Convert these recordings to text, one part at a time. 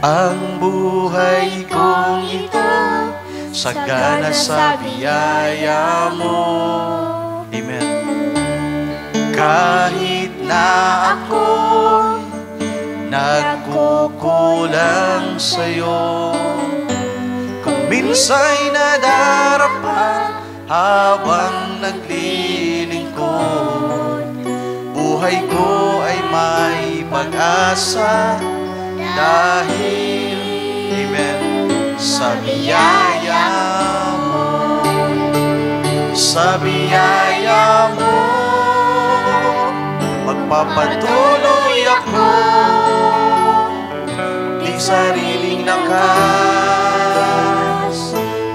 Ang buhay kong ito, sagana sa biyaya mo. Amen. Kahit na ako'y nagkukulang sa'yo, kung minsa'y nadarapa habang naglilingkod, buhay ko ay may pag-asa dahil, amen, sa biyaya mo. Sa biyaya mo magpapatuloy ako, di sariling lakas,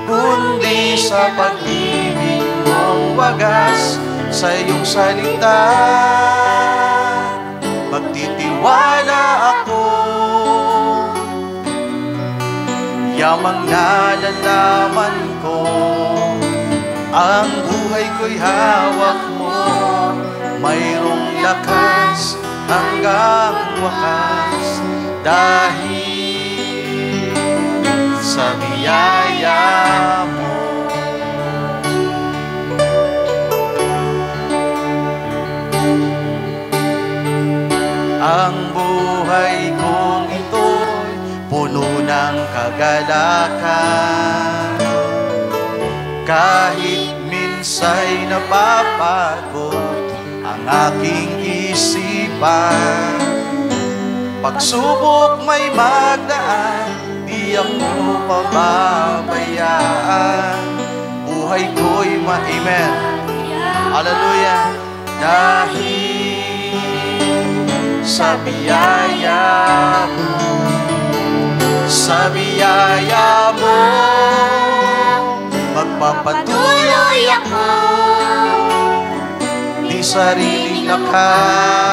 kundi sa pag-ibig mong wagas. Sa iyong salita magtitiwala ako, yamang nalalaman ko, ang buhay ko'y hawak mo, mayroong lakas hanggang wakas, dahil sa biyaya mo. Ang buhay kong ito'y puno ng kagalakan, kahit minsa'y napapagod ang aking isipan. Pagsubok may magdaan, di ako pababayaan. Buhay ko'y amen, hallelujah, dahil sa biyaya mo. Sa biyaya mo magpapatuloy ako, di sariling lakas,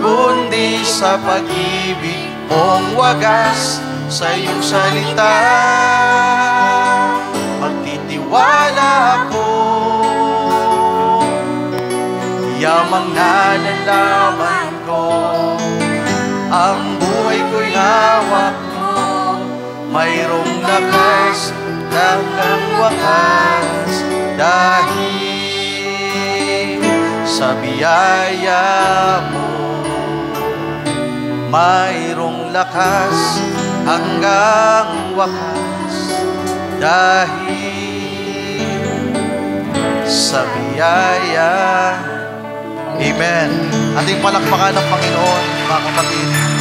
kundi sa pag-ibig mong wagas. Sa iyong salita magtitiwala ako, yamang nalalaman ko, ang buhay ko'y hawak mo, mayroong lakas hanggang wakas, dahil sa biyaya mo. Mayroong lakas hanggang wakas, dahil sa biyaya. Amen. Ating palakpakan ng Panginoon, mga kapatid.